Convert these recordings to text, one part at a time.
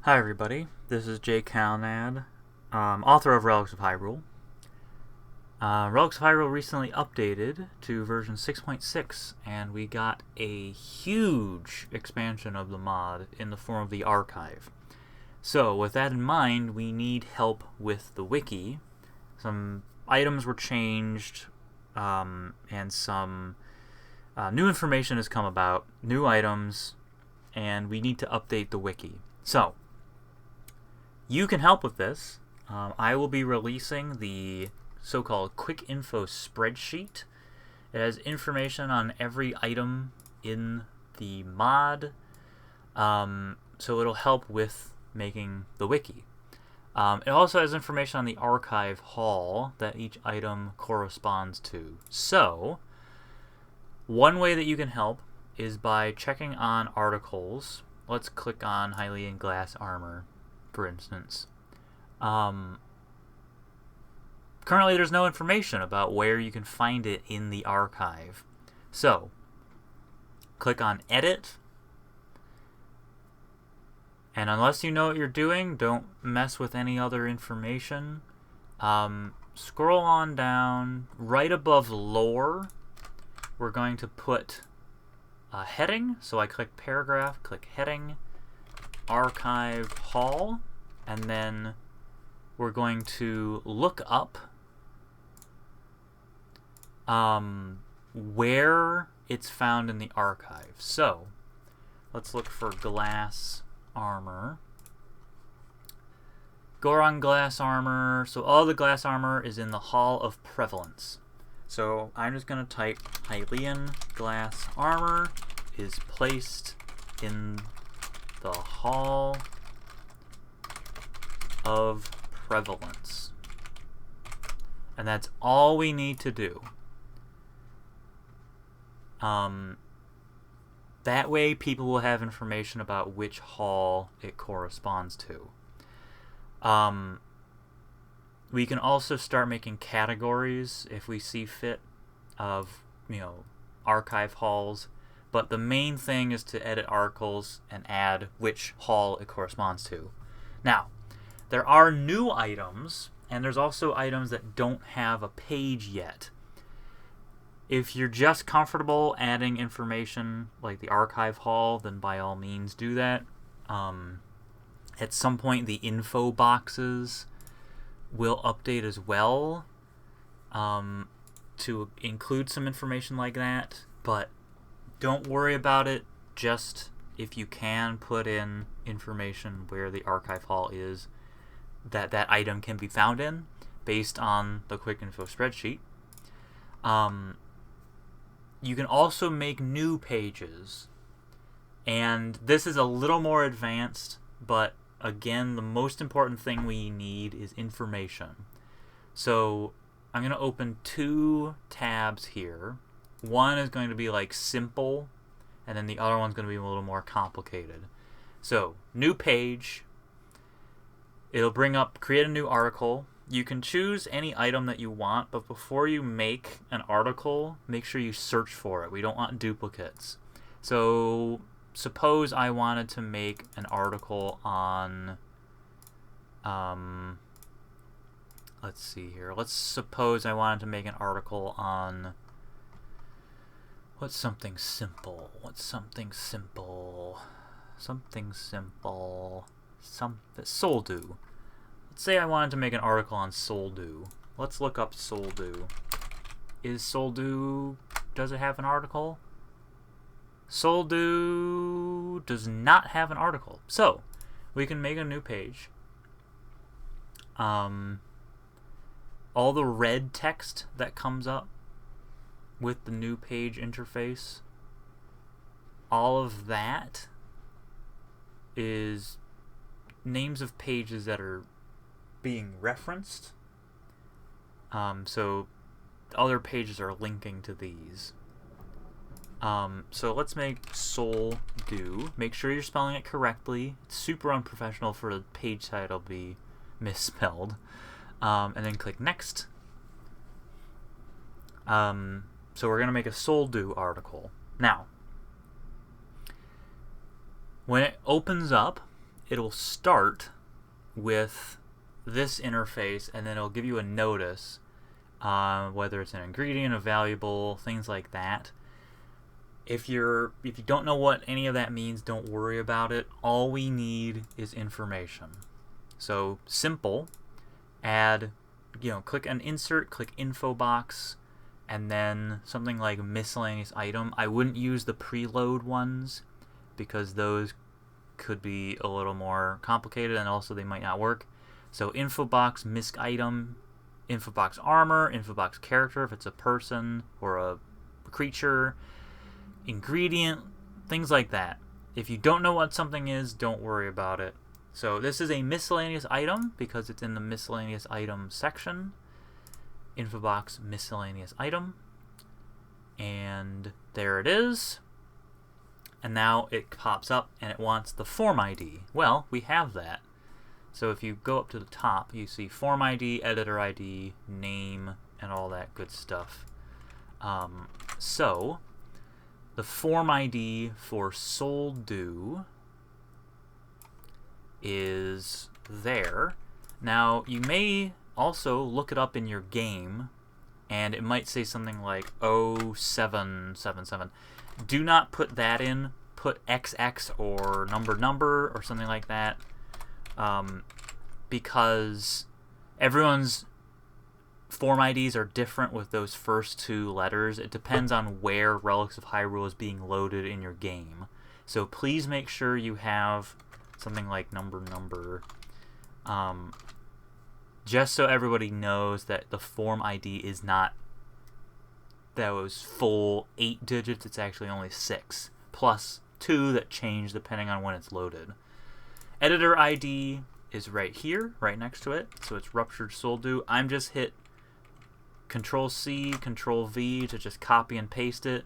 Hi everybody, this is Jay Calnad, author of Relics of Hyrule. Relics of Hyrule recently updated to version 6.6, and we got a huge expansion of the mod in the form of the archive. So with that in mind, we need help with the wiki. Some items were changed, and some new information has come about, new items, and we need to update the wiki. So, you can help with this. I will be releasing the so-called Quick Info Spreadsheet. It has information on every item in the mod, so it'll help with making the wiki. It also has information on the archive hall that each item corresponds to. So, one way that you can help is by checking on articles. Let's click on Hylian Glass Armor, for instance. Currently there's no information about where you can find it in the archive. So, click on Edit, and unless you know what you're doing, don't mess with any other information. Scroll on down. Right above Lore, we're going to put a heading. So I click Paragraph, click Heading, Archive Hall, and then we're going to look up where it's found in the archive. So let's look for glass armor. Goron glass armor. So all the glass armor is in the Hall of Prevalence. So I'm just going to type Hylian glass armor is placed in the Hall of Prevalence. And that's all we need to do. That way people will have information about which hall it corresponds to. We can also start making categories if we see fit of, archive halls. But the main thing is to edit articles and add which hall it corresponds to. Now, there are new items, and there's also items that don't have a page yet. If you're just comfortable adding information like the archive hall, then by all means do that. At some point, the info boxes will update as well to include some information like that, but don't worry about it. Just if you can put in information where the archive hall is that item can be found in based on the Quick Info spreadsheet. You can also make new pages, and this is a little more advanced, but again, the most important thing we need is information. So I'm going to open two tabs here. One is going to be like simple, and then the other one's going to be a little more complicated. So, new page. It'll bring up create a new article. You can choose any item that you want, but before you make an article, make sure you search for it. We don't want duplicates. So, suppose I wanted to make an article on, let's see here. Let's suppose I wanted to make an article on, what's something simple? Souldoo. Let's say I wanted to make an article on Souldoo. Let's look up Souldoo. Does it have an article? Souldoo does not have an article. So, we can make a new page. All the red text that comes up with the new page interface, all of that is names of pages that are being referenced. So other pages are linking to these. So let's make Souldoo. Make sure you're spelling it correctly. It's super unprofessional for the page title to be misspelled. And then click Next. So we're going to make a Souldoo article. Now, when it opens up, it'll start with this interface, and then it'll give you a notice, whether it's an ingredient, a valuable, things like that. If you don't know what any of that means, don't worry about it. All we need is information. So simple, add, click an insert, click info box, and then something like miscellaneous item. I wouldn't use the preload ones because those could be a little more complicated, and also they might not work. So info box, misc item, info box armor, info box character if it's a person or a creature, ingredient, things like that. If you don't know what something is, don't worry about it. So this is a miscellaneous item because it's in the miscellaneous item section. Info box miscellaneous item, and there it is. And now it pops up and it wants the form ID. Well, we have that. So if you go up to the top, you see form ID, editor ID, name, and all that good stuff. So the form ID for Souldoo is there. Now you may also look it up in your game, and it might say something like 0777. Do not put that in. Put XX or number or something like that, because everyone's form IDs are different with those first two letters. It depends on where Relics of Hyrule is being loaded in your game. So please make sure you have something like number, just so everybody knows that the form ID is not those full 8 digits. It's actually only 6, plus 2 that change depending on when it's loaded. Editor ID is right here, right next to it. So it's Ruptured Souldoo. I'm just hit Control-C, Control-V to just copy and paste it.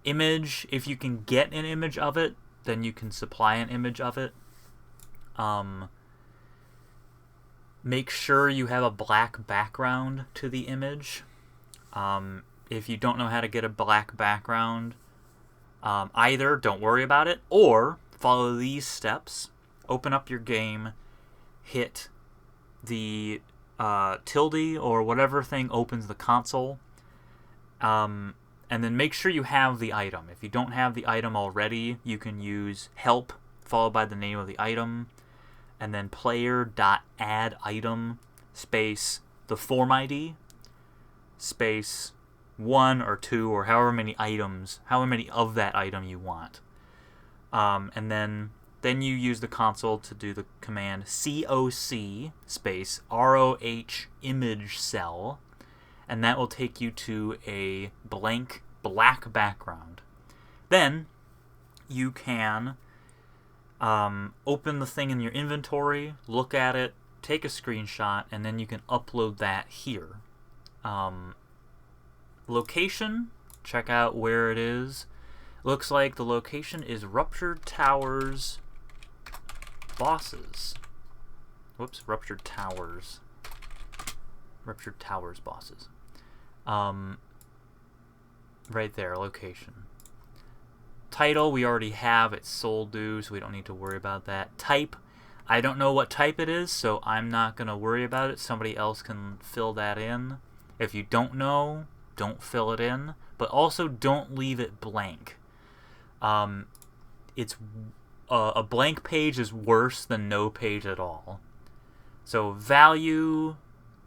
Image, if you can get an image of it, then you can supply an image of it. Make sure you have a black background to the image. If you don't know how to get a black background, either don't worry about it, or follow these steps. Open up your game, hit the tilde or whatever thing opens the console, and then make sure you have the item. If you don't have the item already, you can use help followed by the name of the item, and then player.add item space the form ID space 1 or 2 or however many of that item you want. And then you use the console to do the command COC space RoH image cell, and that will take you to a blank black background. Then you can open the thing in your inventory, look at it, take a screenshot, and then you can upload that here. Location, check out where it is. Looks like the location is Ruptured Towers Bosses. Whoops, Ruptured Towers. Ruptured Towers Bosses. Right there, location. Title, we already have. It's Souldoo, so we don't need to worry about that. Type, I don't know what type it is, so I'm not going to worry about it. Somebody else can fill that in. If you don't know, don't fill it in, but also don't leave it blank. It's a blank page is worse than no page at all. So value,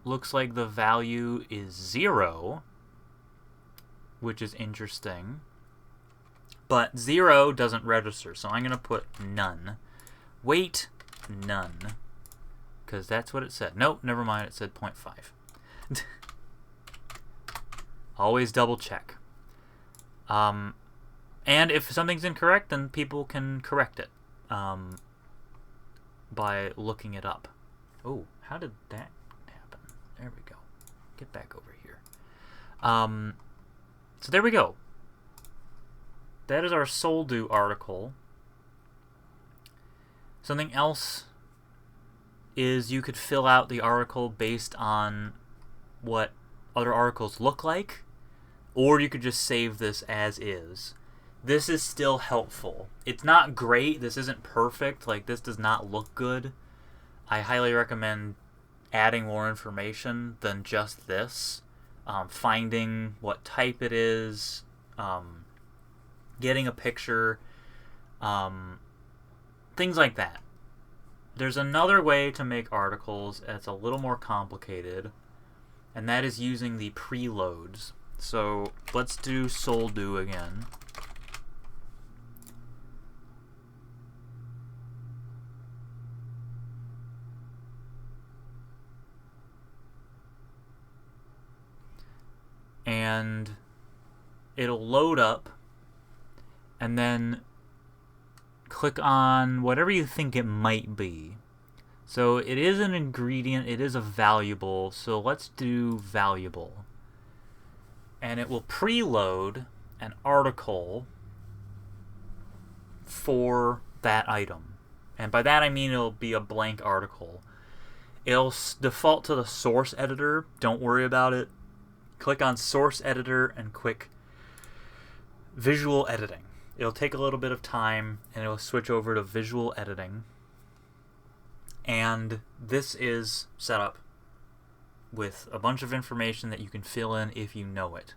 looks like the value is 0, which is interesting. But 0 doesn't register, so I'm going to put none. Weight, none. Because that's what it said. Nope, never mind, it said 0.5. Always double check. And if something's incorrect, then people can correct it by looking it up. Oh, how did that happen? There we go. Get back over here. So there we go. That is our Souldoo article. Something else is you could fill out the article based on what other articles look like, or you could just save this as is. this is still helpful. It's not great. This isn't perfect. Like, this does not look good. I highly recommend adding more information than just this. Finding what type it is. Getting a picture. Things like that. There's another way to make articles that's a little more complicated, and that is using the preloads. So let's do Souldoo again. And it'll load up, and then click on whatever you think it might be. So it is an ingredient, it is a valuable, so let's do valuable. And it will preload an article for that item. And by that I mean it'll be a blank article. It'll default to the source editor, don't worry about it. Click on source editor and click visual editing. It'll take a little bit of time and it'll switch over to visual editing. And this is set up with a bunch of information that you can fill in if you know it.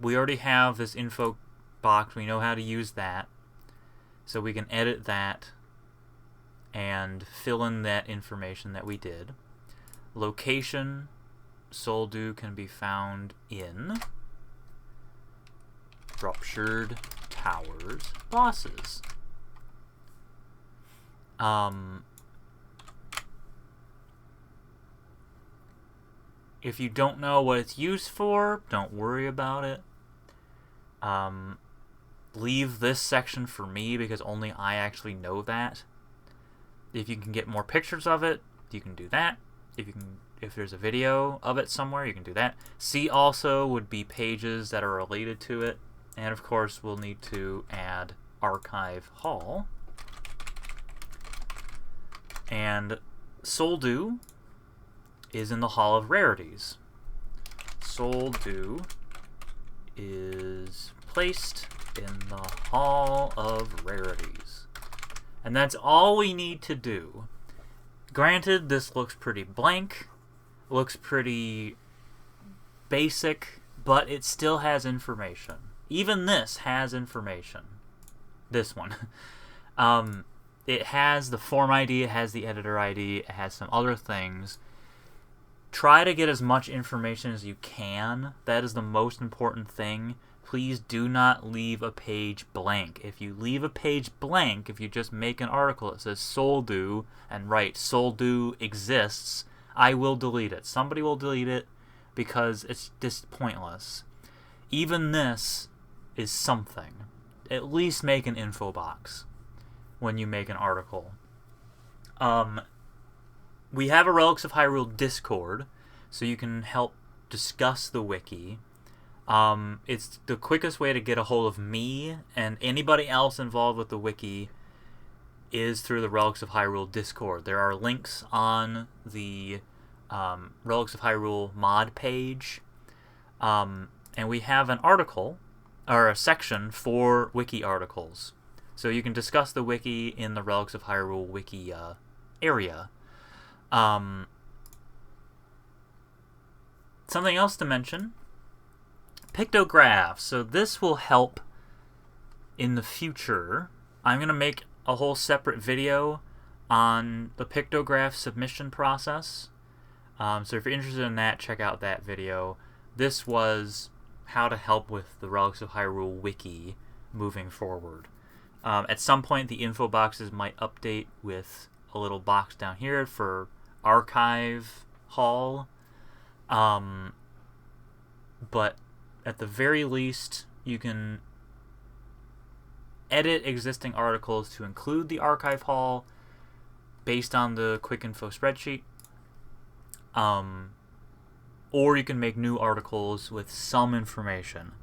We already have this info box. We know how to use that. So we can edit that and fill in that information that we did. Location, Souldoo can be found in Ruptured Towers Bosses. If you don't know what it's used for, don't worry about it. Leave this section for me because only I actually know that. If you can get more pictures of it, you can do that. If there's a video of it somewhere, you can do that. See also would be pages that are related to it. And of course, we'll need to add archive hall. And Souldoo is in the Hall of Rarities. Souldoo is placed in the Hall of Rarities. And that's all we need to do. Granted, this looks pretty blank, looks pretty basic, but it still has information. Even this has information. This one. It has the form ID, it has the editor ID, it has some other things. Try to get as much information as you can. That is the most important thing. Please do not leave a page blank. If you leave a page blank, if you just make an article that says Souldoo and write Souldoo exists, I will delete it. Somebody will delete it because it's just pointless. Even this is something. At least make an info box when you make an article. We have a Relics of Hyrule Discord, so you can help discuss the wiki. It's the quickest way to get a hold of me and anybody else involved with the wiki is through the Relics of Hyrule Discord. There are links on the Relics of Hyrule mod page, and we have an article, or a section for wiki articles. So you can discuss the wiki in the Relics of Hyrule wiki area. Something else to mention, pictographs. So this will help in the future. I'm going to make a whole separate video on the pictograph submission process. So if you're interested in that, check out that video. This was how to help with the Relics of Hyrule wiki moving forward. At some point, the info boxes might update with a little box down here for archive hall. But at the very least, you can edit existing articles to include the archive hall based on the quick info spreadsheet. Or you can make new articles with some information.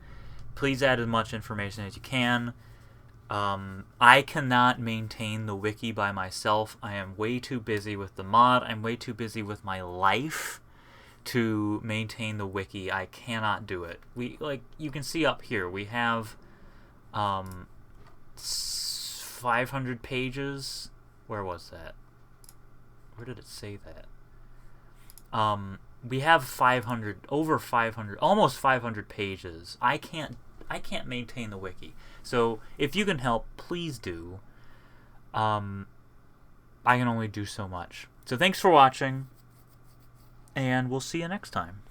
Please add as much information as you can. I cannot maintain the wiki by myself. I am way too busy with the mod. I'm way too busy with my life to maintain the wiki. I cannot do it. You can see up here, we have 500 pages. Where was that? Where did it say that? We have 500, over 500, almost 500 pages. I can't maintain the wiki. So if you can help, please do. I can only do so much. So thanks for watching, and we'll see you next time.